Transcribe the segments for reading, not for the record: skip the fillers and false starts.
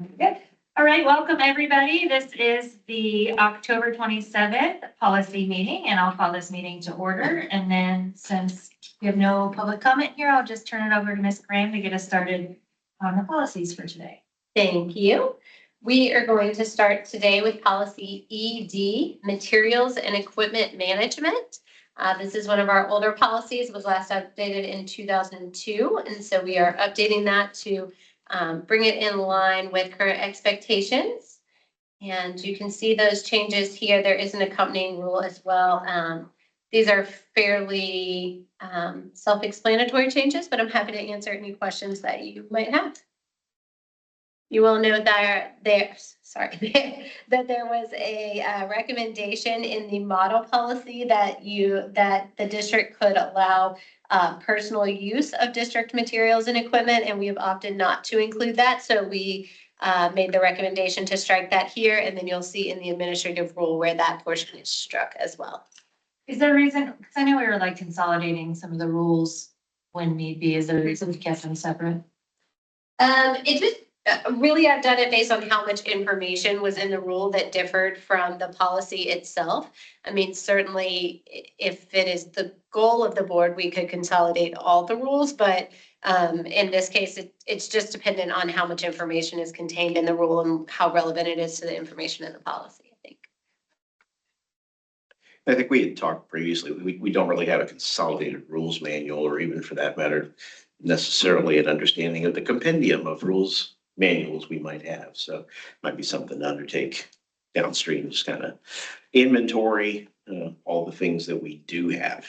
Good. All right, welcome everybody. This is the October 27th policy meeting, and I'll call this meeting to order. And then since we have no public comment here, I'll just turn it over to Ms. Graham to get us started on the policies for today. Thank you. We are going to start today with policy ED, materials and equipment management. This is one of our older policies. It was last updated in 2002. And so we are updating that to bring it in line with current expectations. And you can see those changes here. There is an accompanying rule as well. These are fairly self-explanatory changes, but I'm happy to answer any questions that you might have. You will note that there was a recommendation in the model policy that the district could allow personal use of district materials and equipment, and we have opted not to include that. So we made the recommendation to strike that here, and then you'll see in the administrative rule where that portion is struck as well. Is there a reason? Because I know we were like consolidating some of the rules when need be. Is there a reason we kept them separate? It just really, I've done it based on how much information was in the rule that differed from the policy itself. I mean, certainly if it is the goal of the board, we could consolidate all the rules, but in this case, it's just dependent on how much information is contained in the rule and how relevant it is to the information in the policy, I think. I think we had talked previously, we don't really have a consolidated rules manual, or even for that matter, necessarily an understanding of the compendium of rules manuals we might have. So it might be something to undertake downstream, just kind of inventory all the things that we do have,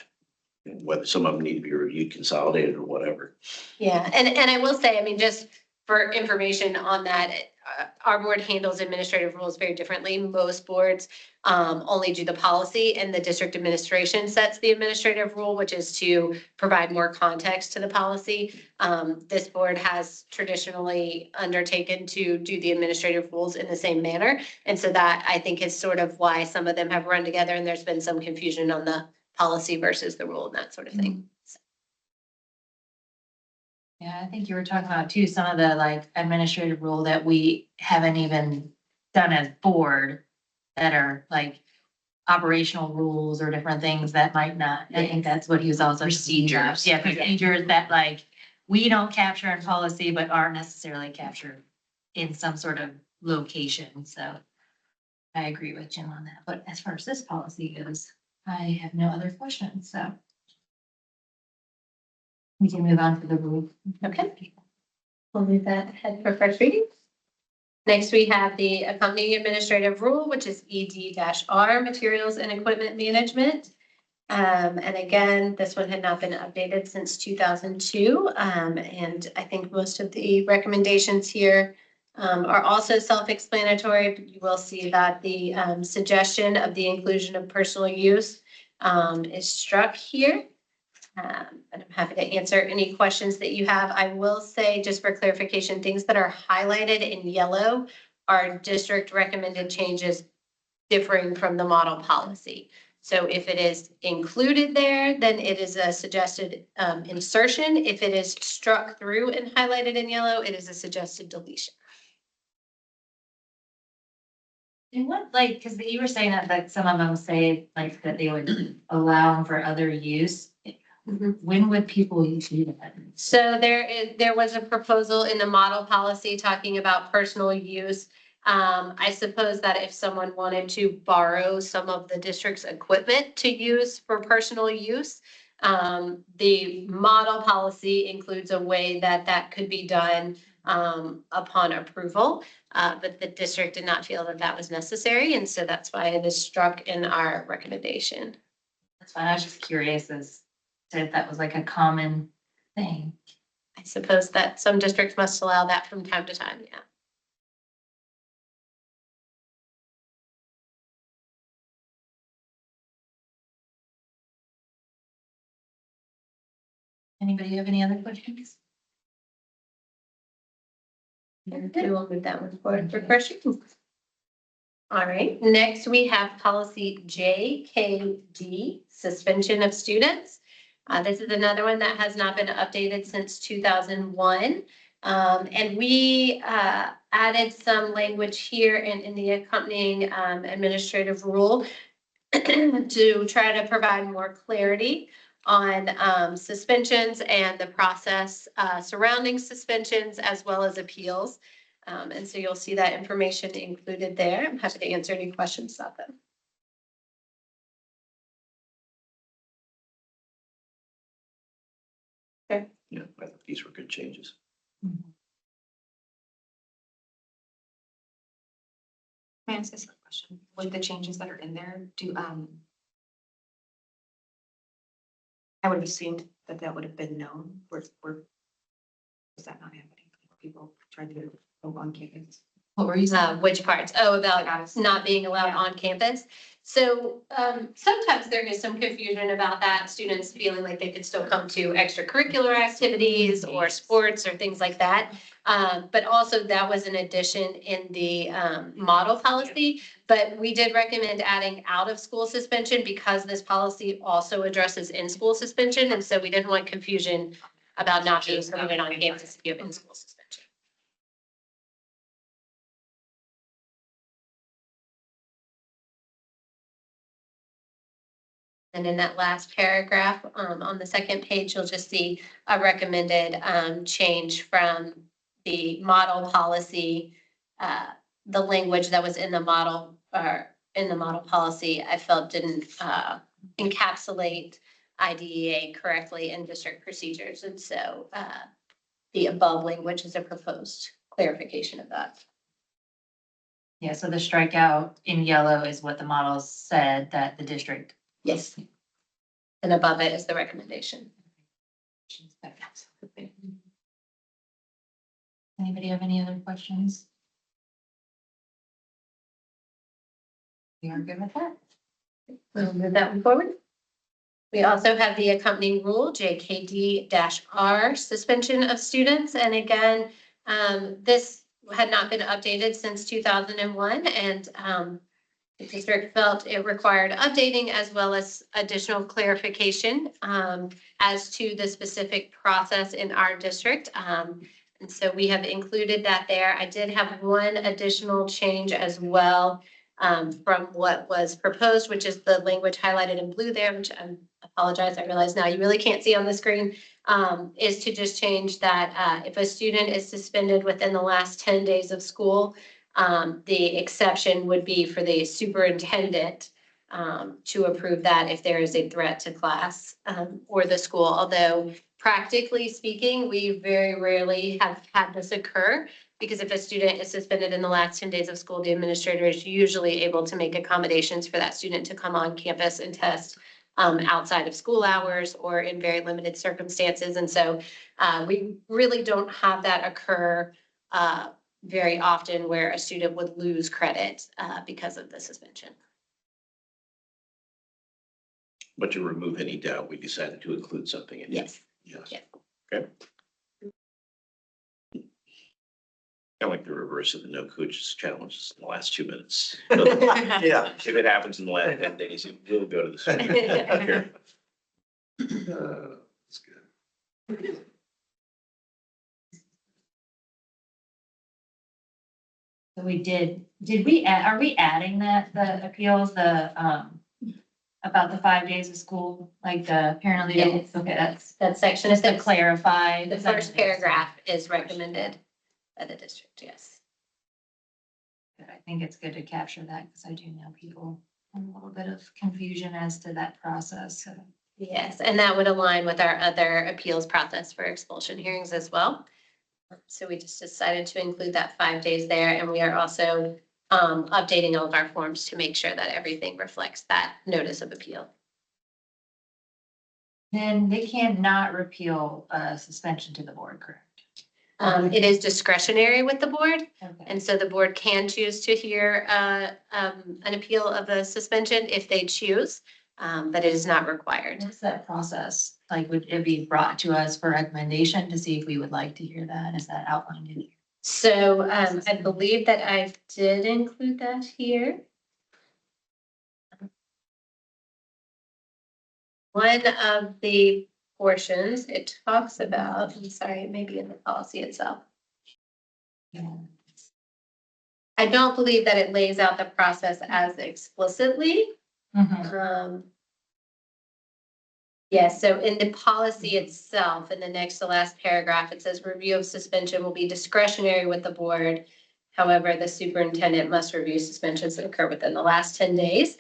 and whether some of them need to be reviewed, consolidated, or whatever. Yeah, and I will say, I mean, just for information on that, our board handles administrative rules very differently. Most boards only do the policy, and the district administration sets the administrative rule, which is to provide more context to the policy. This board has traditionally undertaken to do the administrative rules in the same manner. And so that, I think, is sort of why some of them have run together, and there's been some confusion on the policy versus the rule and that sort of thing. Yeah, I think you were talking about too, some of the like administrative rule that we haven't even done as board that are like operational rules or different things that might not. I think that's what he was also. Procedures. Yeah, procedures that like we don't capture in policy, but aren't necessarily captured in some sort of location. So I agree with Jim on that. But as far as this policy goes, I have no other questions, so. We can move on to the rule. Okay. We'll move that ahead for first reading. Next, we have the accompanying administrative rule, which is ED-R, materials and equipment management. And again, this one had not been updated since 2002. And I think most of the recommendations here are also self-explanatory, but you will see that the suggestion of the inclusion of personal use is struck here. And I'm happy to answer any questions that you have. I will say, just for clarification, things that are highlighted in yellow are district recommended changes differing from the model policy. So if it is included there, then it is a suggested insertion. If it is struck through and highlighted in yellow, it is a suggested deletion. And what, like, because you were saying that some of them say like that they would allow them for other use. When would people usually do that? So there was a proposal in the model policy talking about personal use. I suppose that if someone wanted to borrow some of the district's equipment to use for personal use, the model policy includes a way that that could be done upon approval, but the district did not feel that that was necessary, and so that's why it is struck in our recommendation. That's fine. I was just curious as to if that was like a common thing. I suppose that some districts must allow that from time to time, yeah. Anybody have any other questions? We will move that one forward for first reading. All right, next we have policy JKD, suspension of students. This is another one that has not been updated since 2001. And we added some language here and in the accompanying administrative rule to try to provide more clarity on suspensions and the process surrounding suspensions as well as appeals. And so you'll see that information included there. I'm happy to answer any questions about them. Yeah, I thought these were good changes. May I ask a silly question? With the changes that are in there, I would have assumed that that would have been known, was that not happening? People trying to go on campus. What were you saying? Which parts? Oh, about Yes. not being allowed Yeah. on campus. So sometimes there is some confusion about that, students feeling like they could still come to extracurricular activities or sports or things like that. But also that was an addition in the model policy. But we did recommend adding out of school suspension because this policy also addresses in-school suspension. And so we didn't want confusion about not being permitted on campus if you have in-school suspension. And in that last paragraph, on the second page, you'll just see a recommended change from the model policy. The language that was in the model policy, I felt didn't encapsulate IDEA correctly in district procedures. And so the above language is a proposed clarification of that. Yeah, so the strikeout in yellow is what the model said that the district. Yes. And above it is the recommendation. Anybody have any other questions? We are good with that. We'll move that one forward. We also have the accompanying rule, JKD-R, suspension of students. And again, this had not been updated since 2001. And the district felt it required updating as well as additional clarification as to the specific process in our district. And so we have included that there. I did have one additional change as well from what was proposed, which is the language highlighted in blue there, which I apologize, I realize now you really can't see on the screen, is to just change that if a student is suspended within the last 10 days of school, the exception would be for the superintendent to approve that if there is a threat to class or the school. Although practically speaking, we very rarely have had this occur because if a student is suspended in the last 10 days of school, the administrator is usually able to make accommodations for that student to come on campus and test outside of school hours or in very limited circumstances. And so we really don't have that occur very often where a student would lose credit because of the suspension. But to remove any doubt, we decided to include something in. Yes. Yes. Yeah. Okay. I like the reverse of the no coaches challenges in the last 2 minutes. Yeah. If it happens in the last 10 days, it will go to the school. Okay. That's good. So we did we add, are we adding that, the appeals, about the 5 days of school, like the parent leave? Yes. Okay, that's That section just to is clarify. the first paragraph is recommended by the district, yes. I think it's good to capture that because I do know people have a little bit of confusion as to that process. So Yes, and that would align with our other appeals process for expulsion hearings as well. So we just decided to include that 5 days there, and we are also updating all of our forms to make sure that everything reflects that notice of appeal. then they cannot repeal suspension to the board, correct? It is discretionary with the board, Okay. and so the board can choose to hear an appeal of a suspension if they choose, but it is not required. What's that process? Like, would it be brought to us for recommendation to see if we would like to hear that? Is that outlined in here? So I believe that I did include that here. One of the portions it talks about, I'm sorry, it may be in the policy itself. Yeah. I don't believe that it lays out the process as explicitly. Mhm. Yes, so in the policy itself, in the next to last paragraph, it says review of suspension will be discretionary with the board. However, the superintendent must review suspensions that occur within the last 10 days.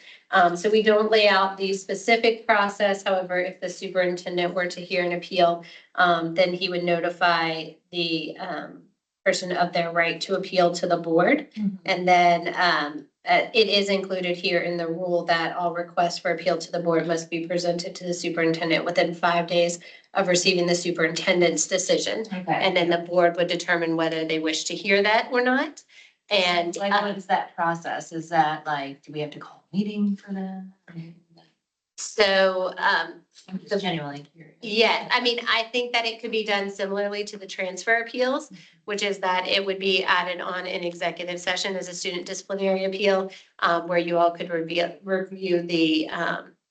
So we don't lay out the specific process. However, if the superintendent were to hear an appeal, then he would notify the person of their right to appeal to the board. Mhm. And then it is included here in the rule that all requests for appeal to the board must be presented to the superintendent within 5 days of receiving the superintendent's decision. Okay. And then the board would determine whether they wish to hear that or not. And Like, what is that process? Is that like, do we have to call a meeting for them? so, I'm just genuinely curious. yeah, I mean, I think that it could be done similarly to the transfer appeals, which is that it would be added on an executive session as a student disciplinary appeal, where you all could review the,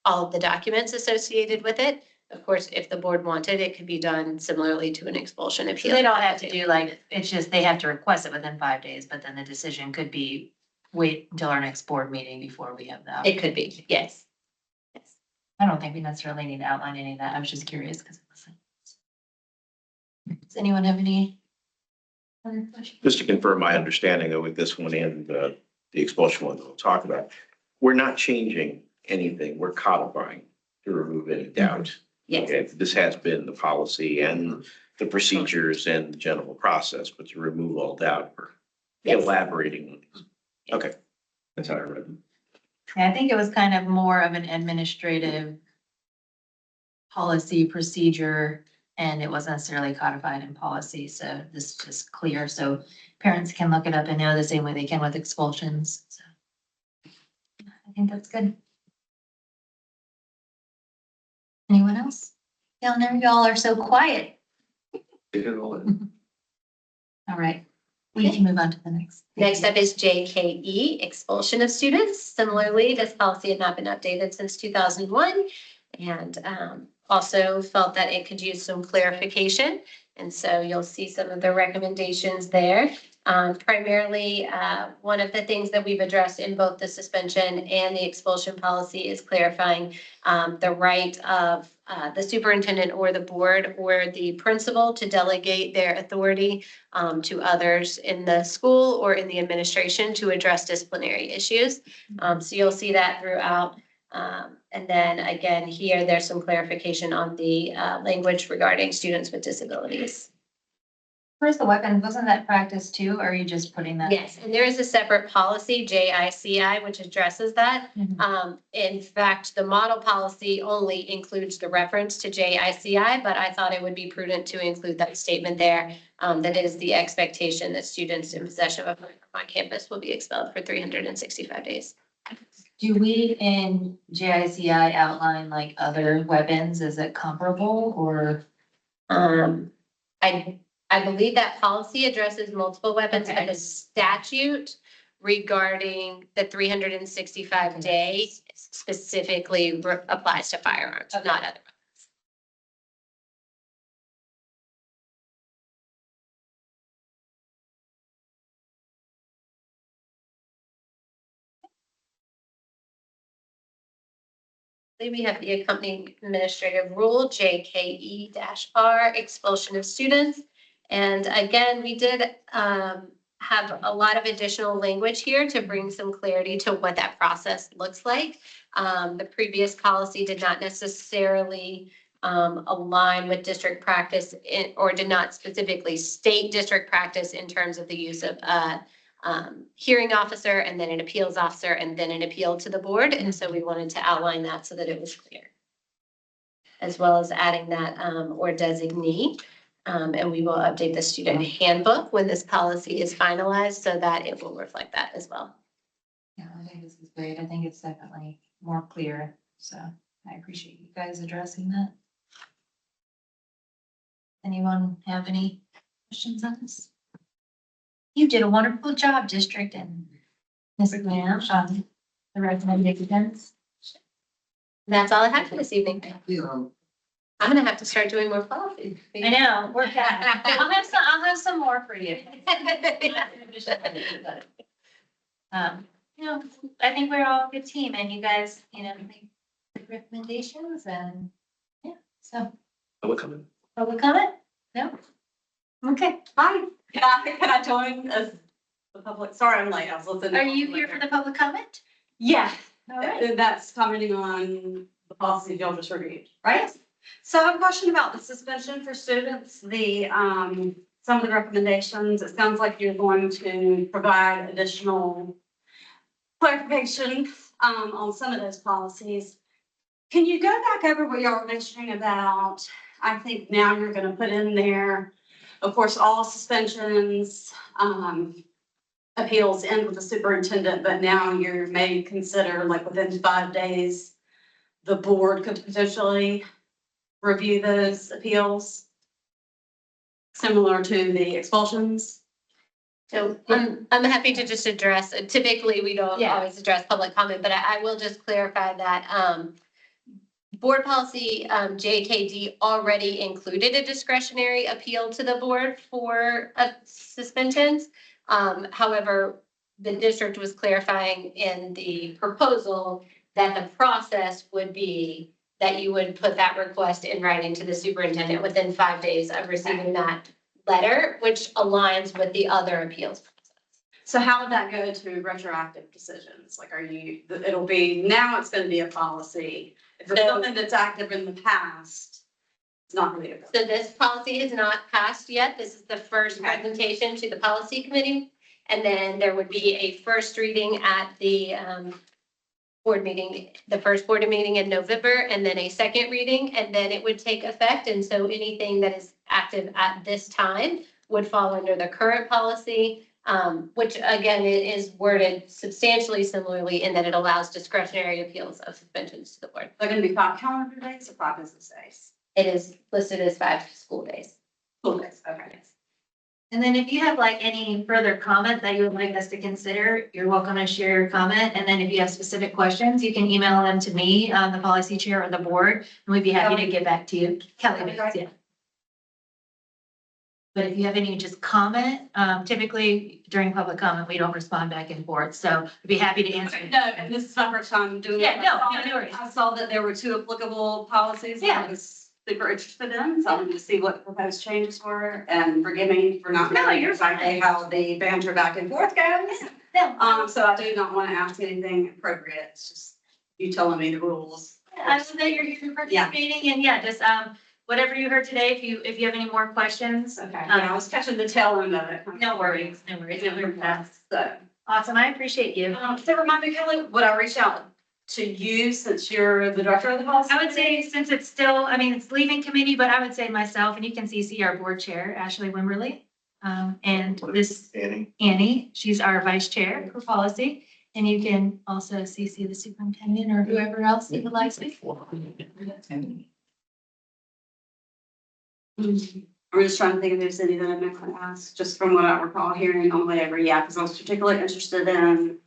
all of the documents associated with it. Of course, if the board wanted, it could be done similarly to an expulsion So appeal. they don't have to do like, it's just, they have to request it within 5 days, but then the decision could be wait until our next board meeting before we have that. It could be, yes. Yes. I don't think we necessarily need to outline any of that. I was just curious because. Does anyone have any other questions? Just to confirm my understanding of with this one and the expulsion one that we'll talk about, we're not changing anything. We're codifying to remove any doubt. Yes. Okay, this has been the policy and the procedures and the general process, but to remove all doubt, we're Yes. elaborating on these. Okay, that's how I read them. Yeah, I think it was kind of more of an administrative policy procedure, and it wasn't necessarily codified in policy, so this is just clear, so parents can look it up and know the same way they can with expulsions, so. I think that's good. Anyone else? Down there, y'all are so quiet. All right, we can move on to the next. Next up is JKE, expulsion of students. Similarly, this policy had not been updated since 2001 and also felt that it could use some clarification. And so you'll see some of the recommendations there. Primarily, one of the things that we've addressed in both the suspension and the expulsion policy is clarifying the right of the superintendent or the board or the principal to delegate their authority to others in the school or in the administration to address disciplinary issues. So you'll see that throughout. And then again, here, there's some clarification on the language regarding students with disabilities. Where's the weapons? Wasn't that practice too, or are you just putting that? Yes, and there is a separate policy, JICI, which addresses that. Mhm. In fact, the model policy only includes the reference to JICI, but I thought it would be prudent to include that statement there. That is the expectation that students in possession of a firearm on campus will be expelled for 365 days. Do we in JICI outline like other weapons? Is it comparable or? I believe that policy addresses multiple weapons, but Okay. the statute regarding the 365 day specifically applies to firearms, Okay. not other. Then we have the accompanying administrative rule, JKE-R, expulsion of students. And again, we did have a lot of additional language here to bring some clarity to what that process looks like. The previous policy did not necessarily align with district practice or did not specifically state district practice in terms of the use of hearing officer and then an appeals officer and then an appeal to the board. And so we wanted to outline that so that it was clear. As well as adding that or designee. And we will update the student handbook when this policy is finalized so that it will reflect that as well. Yeah, I think this is great. I think it's definitely more clear. So I appreciate you guys addressing that. Anyone have any questions on this? You did a wonderful job, district and Ms. Graham, on the recommendations. That's all I have for this evening. I'm gonna have to start doing more policy. I know, we're back. I'll have some more for you. You know, I think we're all a good team and you guys, make good recommendations and, yeah, so, Public comment? public comment? No? Okay. Hi, can I join as the public? Sorry, I'm late. I was listening. Are you here for the public comment? Yeah, All right. that's commenting on the policy y'all just reviewed, right? Yes. So I have a question about the suspension for students, some of the recommendations. It sounds like you're going to provide additional clarification, on some of those policies. Can you go back over what y'all were mentioning about, I think now you're gonna put in there, of course, all suspensions, appeals end with the superintendent, but now you may consider like within 5 days, the board could potentially review those appeals, similar to the expulsions. So I'm happy to just address, typically, we don't Yeah. always address public comment, but I will just clarify that board policy JKD already included a discretionary appeal to the board for suspensions. However, the district was clarifying in the proposal that the process would be that you would put that request in writing to the superintendent within 5 days of receiving that letter, which aligns with the other appeals. So how would that go to retroactive decisions? Like, it'll be, now it's gonna be a policy. If it's So- something that's active in the past, it's not gonna be a policy. So this policy is not passed yet. This is the first Okay. presentation to the policy committee. And then there would be a first reading at the board meeting, the first board meeting in November, and then a second reading, and then it would take effect. And so anything that is active at this time would fall under the current policy, which again, it is worded substantially similarly in that it allows discretionary appeals of suspensions to the board. They're gonna be 5 calendar days or 5 business days? It is listed as 5 school days. School days, okay. And then if you have like any further comment that you would like us to consider, you're welcome to share your comment. And then if you have specific questions, you can email them to me, the policy chair or the board, and we'd be happy to get back to you. Kelly, yeah. But if you have any just comment, typically during public comment, we don't respond back and forth. So I'd be happy to answer. No, and this is my first time doing it. Yeah, no worries. I saw that there were 2 applicable policies that Yeah. I was super interested in, so I wanted to see what the proposed changes were, and forgive me for not No, knowing you're exactly fine. how the banter back and forth goes. No, So I do not want to ask anything appropriate, it's just you telling me the rules. I love that you're here participating and yeah, just, whatever you heard today, if you have any more questions. Okay, yeah, I was catching the tail end of it. No worries. We're fast. So, Awesome. I appreciate you. so remind me, Kelly, would I reach out to you since you're the director of the policy? I would say since it's still, it's leaving committee, but I would say myself and you can CC our board chair, Ashley Wimberly. And this Annie, she's our vice chair for policy. And you can also CC the superintendent or whoever else you would like to. I'm just trying to think if there's any that I'm not going to ask, just from what I recall hearing on whatever, yeah, because I was particularly interested in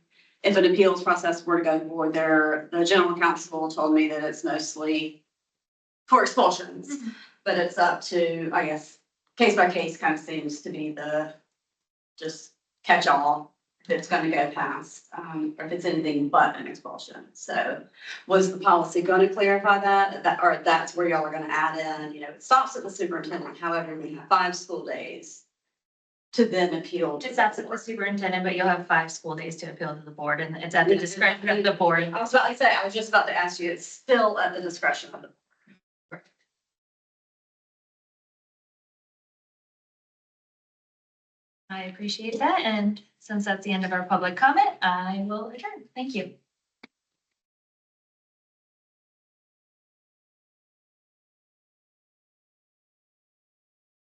if an appeals process were to go forward there, the general counsel told me that it's mostly for expulsions, but it's up to, I guess, case by case kind of seems to be the just catch all if it's going to go past, or if it's anything but an expulsion. So was the policy going to clarify that, or that's where y'all are going to add in, it stops at the superintendent, however, we have 5 school days to then appeal. to It's up to the superintendent, but you'll have 5 school days to appeal to the board and it's at the discretion of the board. I was about to say, I was just about to ask you, it's still at the discretion of the. I appreciate that. And since that's the end of our public comment, I will adjourn. Thank you.